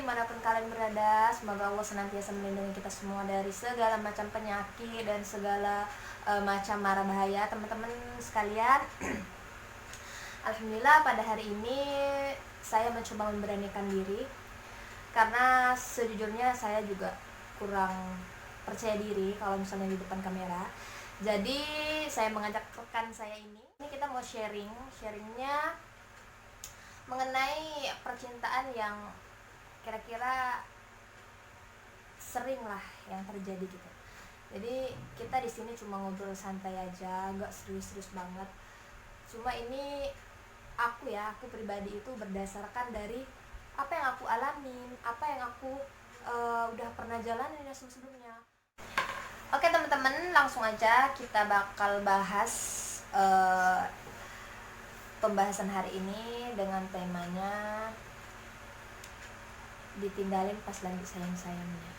dimanapun kalian berada, semoga Allah senantiasa melindungi kita semua dari segala macam penyakit dan segala macam mara bahaya teman-teman sekalian. Alhamdulillah pada hari ini saya mencoba memberanikan diri, karena sejujurnya saya juga kurang percaya diri kalau misalnya di depan kamera. Jadi saya mengajak rekan saya ini kita mau sharingnya mengenai percintaan yang kira-kira sering lah yang terjadi gitu. Jadi kita di sini cuma ngobrol santai aja, nggak serius-serius banget. Cuma ini aku pribadi itu berdasarkan dari apa yang aku alamin, apa yang aku udah pernah jalanin ya sebelumnya. Oke teman-teman, langsung aja kita bakal bahas pembahasan hari ini dengan temanya ditinggalin pas lagi sayang-sayangnya.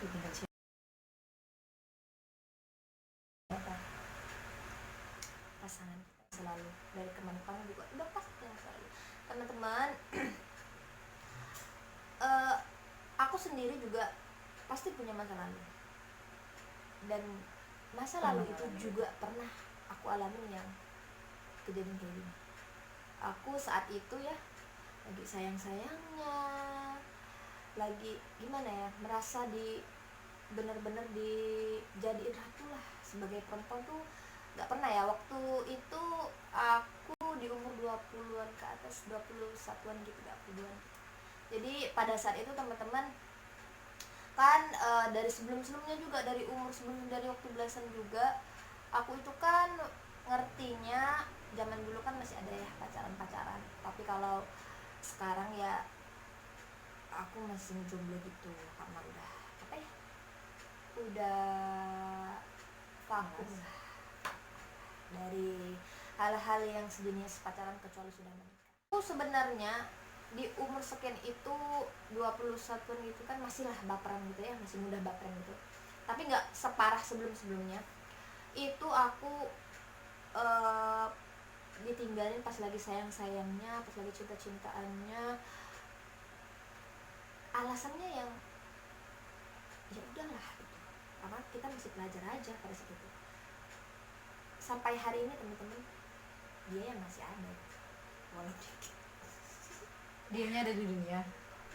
Pasangan kita selalu dari kemana-mana juga udah pasti yang selalu teman-teman. Aku sendiri juga pasti punya masa lalu, dan masa lalu itu juga pernah aku alamin yang kejadian kayak gini. Aku saat itu ya lagi sayang-sayangnya, lagi gimana ya, merasa bener-bener dijadiin ratu lah sebagai perempuan tuh nggak pernah ya. Waktu itu aku di umur 20-an ke atas, 21-an gitu, 22-an. Jadi pada saat itu teman-teman kan dari sebelum-sebelumnya juga, dari umur sebelum, dari waktu belasan juga, aku itu kan ngertinya zaman dulu kan masih ada ya pacaran-pacaran. Tapi kalau sekarang ya aku masih jomblo gitu, karena udah apa ya, udah vakum lah dari hal-hal yang sejenis pacaran kecuali sudah menikah. Aku sebenarnya di umur sekian itu 21 gitu kan masih lah baperan gitu ya, masih mudah baperan gitu. Tapi nggak separah sebelum-sebelumnya. Itu aku ditinggalin pas lagi sayang-sayangnya, pas lagi cinta-cintaannya. Alasannya yang ya udahlah gitu, karena kita masih pelajar aja pada saat itu. Sampai hari ini teman-teman, dia yang masih ada, walaupun dianya ada di dunia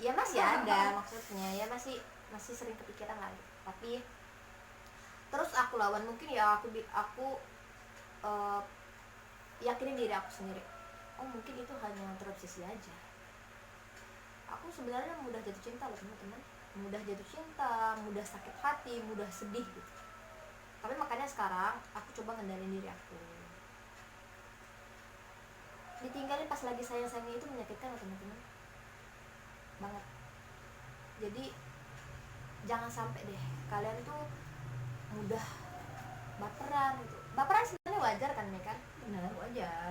ya masih ada, maksudnya ya masih sering kepikiran lah gitu. Tapi terus aku lawan, mungkin ya aku yakinin diri aku sendiri, oh mungkin itu hanya terobsesi aja. Aku sebenarnya mudah jatuh cinta loh teman-teman, mudah jatuh cinta, mudah sakit hati, mudah sedih gitu. Tapi makanya sekarang aku coba ngendalin diri aku. Ditinggalin pas lagi sayang-sayangnya itu menyakitkan loh teman-teman, banget. Jadi jangan sampai deh kalian tuh mudah baperan gitu. Baperan sebenarnya wajar kan ya kan? benar, wajar,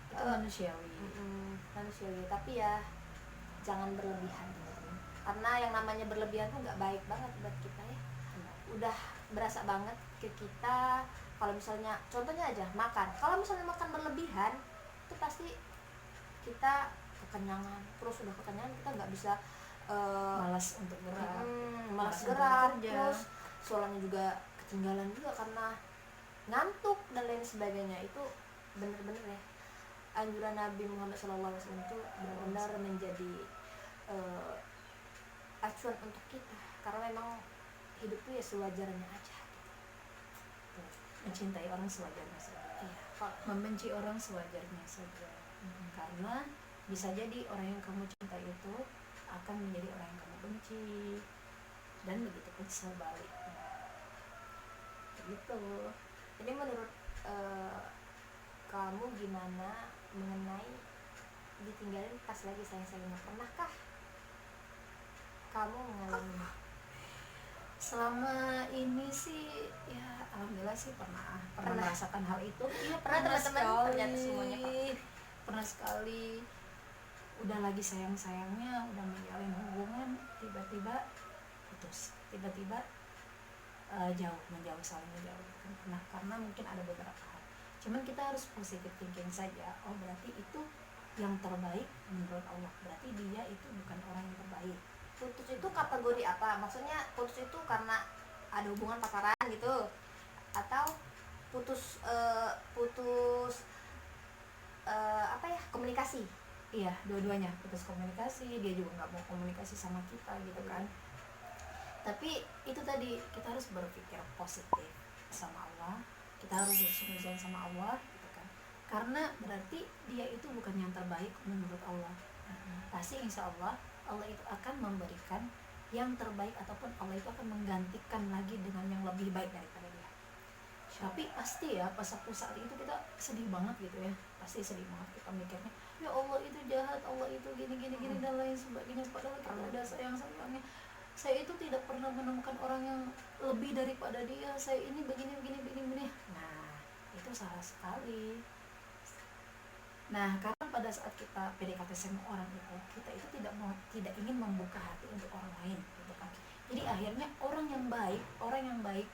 itu manusiawi. Manusiawi, tapi ya jangan berlebihan teman-teman. Karena yang namanya berlebihan tuh nggak baik banget buat kita ya. Udah berasa banget ke kita kalau misalnya contohnya aja makan. Kalau misalnya makan berlebihan itu pasti kita kekenyangan. Terus udah kekenyangan kita nggak bisa malas untuk gerak, malas gerak, terus soalnya juga ketinggalan juga karena ngantuk dan lain sebagainya. Itu bener-bener ya anjuran Nabi Muhammad SAW itu benar-benar menjadi acuan untuk kita, karena memang hidup itu ya sewajarnya aja gitu. mencintai orang sewajarnya saja, Iya, membenci orang sewajarnya saja. Karena bisa jadi orang yang kamu cintai itu akan menjadi orang yang kamu benci, dan begitu pun sebaliknya gitu. Jadi menurut kamu gimana mengenai ditinggalin pas lagi sayang-sayangnya? Pernahkah kamu mengalami? Selama ini sih ya alhamdulillah sih pernah merasakan hal itu. Iya pernah teman-teman, ternyata semuanya pernah sekali. Udah lagi sayang-sayangnya, udah menjalin hubungan, tiba-tiba putus, tiba-tiba menjauh, saling menjauh. Pernah, karena mungkin ada beberapa hal. Cuman kita harus positive thinking saja. Oh berarti itu yang terbaik menurut Allah, berarti dia itu bukan orang yang terbaik. putus itu kategori apa? Maksudnya putus itu karena ada hubungan pacaran gitu, atau putus putus apa ya, komunikasi? Iya, dua-duanya putus komunikasi, dia juga nggak mau komunikasi sama kita gitu kan. Tapi itu tadi, kita harus berpikir positif sama Allah, kita harus husnuzon sama Allah gitu kan, karena berarti dia itu bukan yang terbaik menurut Allah. Pasti insya Allah Allah itu akan memberikan yang terbaik, ataupun Allah itu akan menggantikan lagi dengan yang lebih baik daripada dia. Tapi pasti ya pas aku saat itu kita sedih banget gitu ya, pasti sedih banget kita mikirnya, ya Allah itu jahat, Allah itu gini gini gini dan lain sebagainya, padahal kita udah sayang sayangnya, saya itu tidak pernah menemukan orang yang lebih daripada dia, saya ini begini begini begini begini. Nah itu salah sekali. Nah karena pada saat kita PDKT sama orang itu, kita itu tidak ingin membuka hati untuk orang lain gitu kan. Jadi akhirnya orang yang baik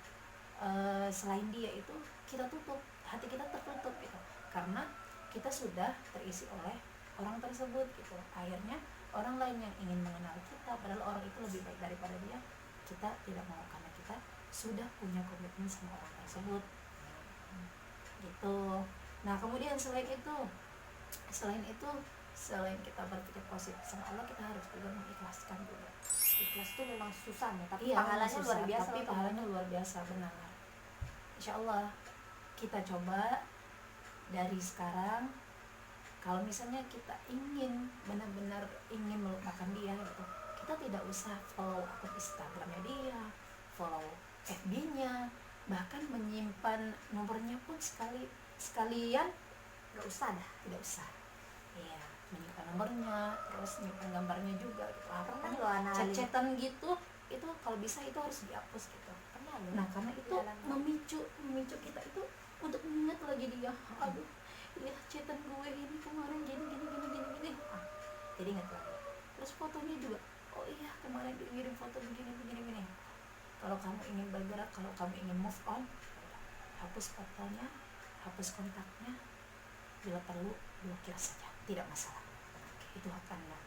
selain dia itu kita tutup, hati kita tertutup gitu, karena kita sudah terisi oleh orang tersebut gitu. Akhirnya orang lain yang ingin mengenal kita, padahal orang itu lebih baik daripada dia, kita tidak mau karena kita sudah punya komitmen sama orang tersebut gitu. Nah kemudian selain kita berpikir positif sama Allah, kita harus juga mengikhlaskan juga. Ikhlas itu memang susah ya, tapi Iya, pahalanya susah, luar biasa. tapi pahalanya luar biasa, benar. Insya Allah kita coba dari sekarang, kalau misalnya kita ingin benar-benar ingin melupakan dia gitu, kita tidak usah follow akun Instagramnya dia, follow FB-nya, bahkan menyimpan nomornya pun sekalian Gak usah dah. tidak usah. Iya, menyimpan nomornya, terus menyimpan gambarnya juga gitu. Pernah Pokoknya lo analis. chat-chatan gitu, itu kalau bisa itu harus dihapus gitu. Pernah lo. Nah karena itu memicu kita itu untuk mengingat lagi dia. Aduh, iya chatan gue ini kemarin gini. Jadi ingat lagi. Terus fotonya juga, oh iya kemarin dia ngirim foto begini. Kalau kamu ingin bergerak, kalau kamu ingin move on, hapus fotonya, hapus kontaknya, bila perlu blokir saja, tidak masalah. Itu akanlah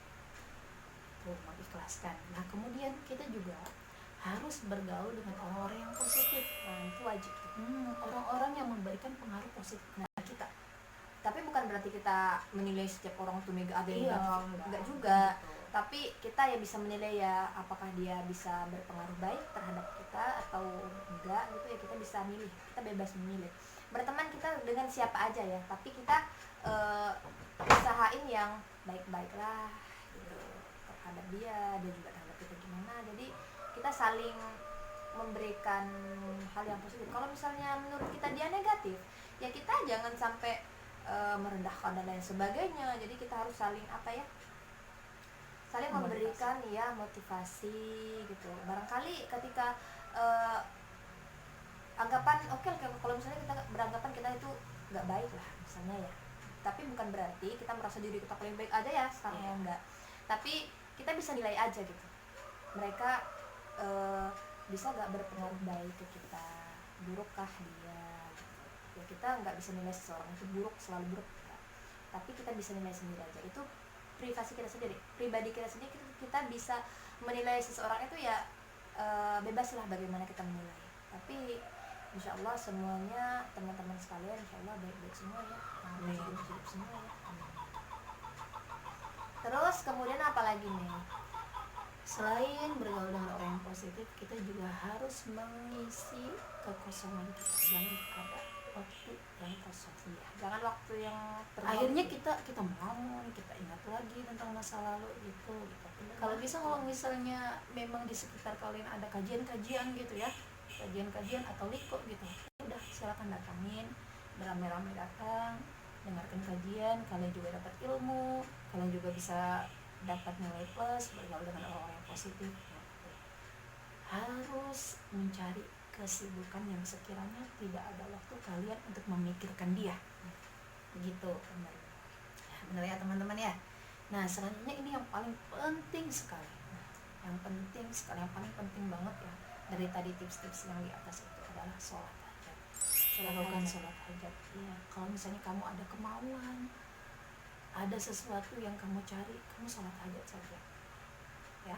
mengikhlaskan. Nah kemudian kita juga harus bergaul dengan orang-orang yang positif. Nah itu wajib. Orang-orang yang memberikan pengaruh positif kita. Tapi bukan berarti kita menilai setiap orang tuh mega ada yang Iya, enggak juga. gitu. Tapi kita ya bisa menilai ya, apakah dia bisa berpengaruh baik terhadap kita atau enggak gitu ya, kita bisa milih, kita bebas memilih. Berteman kita dengan siapa aja ya, tapi kita usahain yang baik-baik lah gitu terhadap dia juga terhadap kita gimana. Jadi kita saling memberikan hal yang positif. Kalau misalnya menurut kita dia negatif, ya kita jangan sampai merendahkan dan lain sebagainya. Jadi kita harus saling saling memberikan ya motivasi gitu. Barangkali ketika anggapan kalau misalnya kita beranggapan kita itu nggak baik lah misalnya ya, tapi bukan berarti kita merasa diri kita paling baik aja ya sekarang enggak. Tapi kita bisa nilai aja gitu, mereka bisa nggak berpengaruh baik ke kita, burukkah dia gitu. Ya kita nggak bisa nilai seseorang itu buruk, selalu buruk enggak. Tapi kita bisa nilai sendiri aja, itu privasi kita sendiri, pribadi kita sendiri. Kita bisa menilai seseorang itu ya bebaslah bagaimana kita menilai. Tapi insya Allah semuanya teman-teman sekalian insya Allah baik-baik semua ya, hidup semua ya. Terus kemudian apa lagi nih? Selain bergaul dengan orang yang positif, kita juga harus mengisi kekosongan kita. Jangan ada waktu yang kosong. Iya, jangan waktu yang akhirnya kita melamun, kita ingat lagi tentang masa lalu gitu. Kalau bisa, kalau misalnya memang di sekitar kalian ada kajian-kajian gitu ya, kajian atau liko gitu, udah silakan datangin, beramai-ramai datang, dengarkan kajian, kalian juga dapat ilmu, kalian juga bisa dapat nilai plus, bergaul dengan orang-orang yang positif. Harus mencari kesibukan yang sekiranya tidak ada waktu kalian untuk memikirkan dia, begitu benar ya teman-teman ya. Nah selanjutnya ini yang paling penting sekali, yang paling penting banget ya, dari tadi tips-tips yang di atas itu adalah sholat hajat. Lakukan sholat hajat ya. Kalau misalnya kamu ada kemauan, ada sesuatu yang kamu cari, kamu sholat hajat saja ya.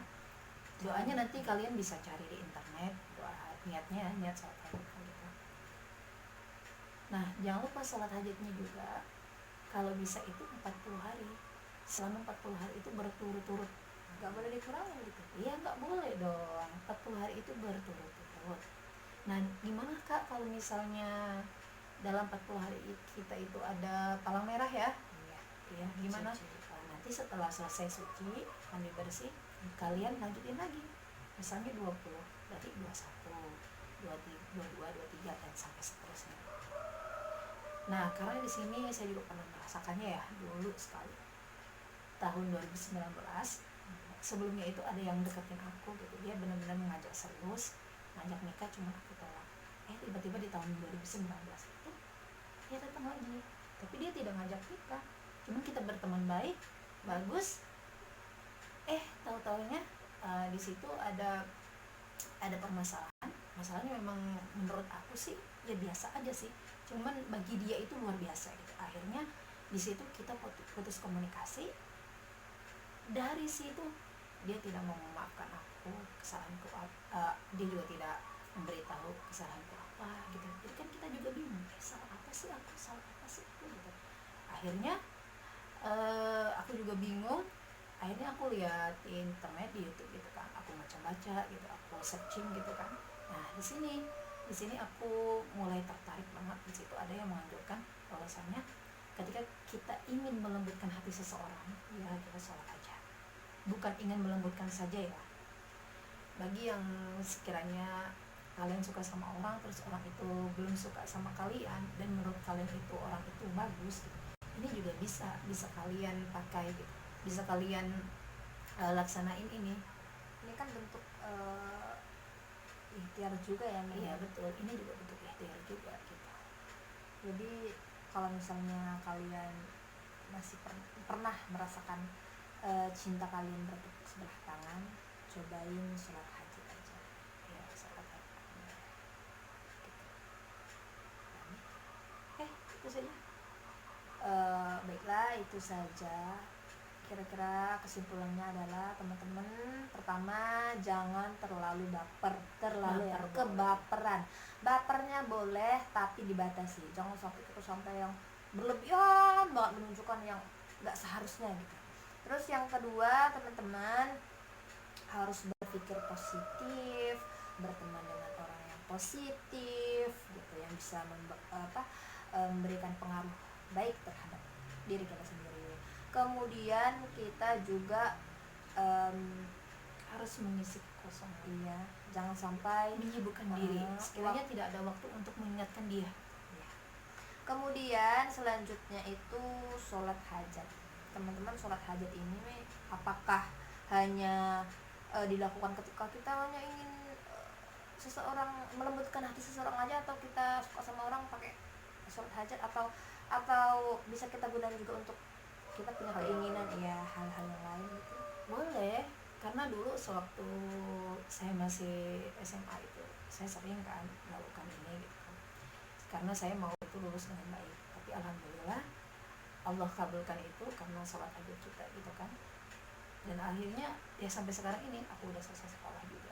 Doanya nanti kalian bisa cari di internet, doa niatnya niat sholat hajat gitu. Nah, jangan lupa sholat hajatnya juga kalau bisa itu 40 hari. Selama 40 hari itu berturut-turut, nggak boleh dikurangin gitu. iya nggak boleh dong, 40 hari itu berturut-turut. Nah, gimana Kak kalau misalnya dalam 40 hari kita itu ada palang merah ya? Iya, gimana? Nanti setelah selesai suci, mandi bersih, kalian lanjutin lagi. Misalnya 20, berarti 21, 22, 23 dan sampai seterusnya. Nah, karena di sini saya juga pernah merasakannya ya, dulu sekali. Tahun 2019, sebelumnya itu ada yang deketin aku gitu. Dia benar-benar mengajak serius, ngajak nikah, cuma aku tolak. Tiba-tiba di tahun 2019 itu dia datang lagi, tapi dia tidak ngajak nikah, cuma kita berteman baik, bagus. Tahu-taunya di situ ada permasalahan. Masalahnya memang menurut aku sih ya biasa aja sih, cuman bagi dia itu luar biasa gitu. Akhirnya di situ kita putus komunikasi. Dari situ dia tidak mau memaafkan aku kesalahanku, dia juga tidak memberitahu kesalahanku apa gitu. Jadi kan kita juga bingung, salah apa sih aku gitu. Akhirnya aku juga bingung. Akhirnya aku lihat di internet, di YouTube gitu kan, aku baca gitu, aku searching gitu kan. Nah, di sini aku mulai tertarik banget. Di situ ada yang menganjurkan bahwasanya ketika kita ingin melembutkan hati seseorang, ya kita sholat aja. Bukan ingin melembutkan saja ya. Bagi yang sekiranya kalian suka sama orang, terus orang itu belum suka sama kalian, dan menurut kalian itu orang itu bagus gitu, ini juga bisa kalian pakai gitu, bisa kalian laksanain ini kan bentuk ikhtiar juga ya, Iya betul, ini juga bentuk ikhtiar juga gitu. Jadi kalau misalnya kalian masih pernah merasakan cinta kalian bertepuk sebelah tangan, cobain sholat hajat aja. Ya, sholat hajat gitu. Itu saja. Baiklah, itu saja. Kira-kira kesimpulannya adalah, teman-teman, pertama jangan terlalu kebaperan. Bapernya boleh tapi dibatasi, jangan sampai yang berlebihan banget, menunjukkan yang nggak seharusnya gitu. Terus yang kedua, teman-teman harus berpikir positif, berteman dengan orang yang positif gitu, yang bisa memberikan pengaruh baik terhadap diri kita sendiri. Kemudian kita juga harus mengisi kekosongan. Iya, jangan sampai menyibukkan diri sekiranya tidak ada waktu untuk mengingatkan dia. Ya. Kemudian selanjutnya itu sholat hajat. Teman-teman, sholat hajat ini apakah hanya dilakukan ketika kita hanya ingin seseorang, melembutkan hati seseorang aja, atau kita suka sama orang pakai sholat hajat, atau bisa kita gunakan juga untuk kita punya keinginan ya hal-hal yang lain gitu? Boleh, karena dulu sewaktu saya masih SMA itu saya sering kan melakukan ini gitu kan, karena saya mau itu lulus dengan baik. Tapi alhamdulillah Allah kabulkan itu karena sholat hajat kita gitu kan, dan akhirnya ya sampai sekarang ini aku udah selesai sekolah juga.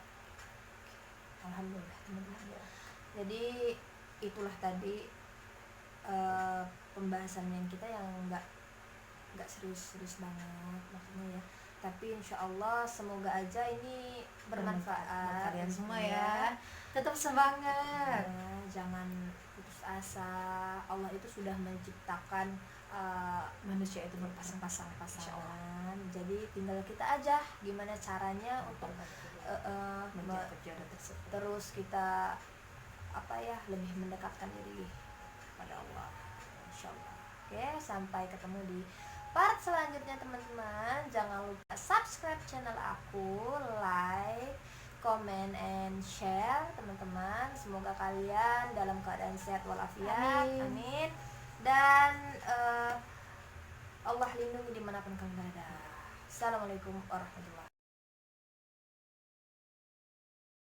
Alhamdulillah teman-teman ya. Jadi itulah tadi pembahasan yang kita yang nggak serius-serius banget maksudnya ya, tapi insya Allah semoga aja ini bermanfaat kalian semua ya. Tetap semangat ya, jangan putus asa. Allah itu sudah menciptakan manusia itu berpasang-pasangan, jadi tinggal kita aja gimana caranya untuk menjaga jodoh tersebut. terus kita lebih mendekatkan diri pada Allah, insya Allah. Oke, sampai ketemu di part selanjutnya teman-teman. Jangan lupa subscribe channel aku, like, comment, and share teman-teman. Semoga kalian dalam keadaan sehat walafiat, amin. Dan Allah lindungi dimanapun kalian berada. Assalamualaikum warahmatullahi wabarakatuh.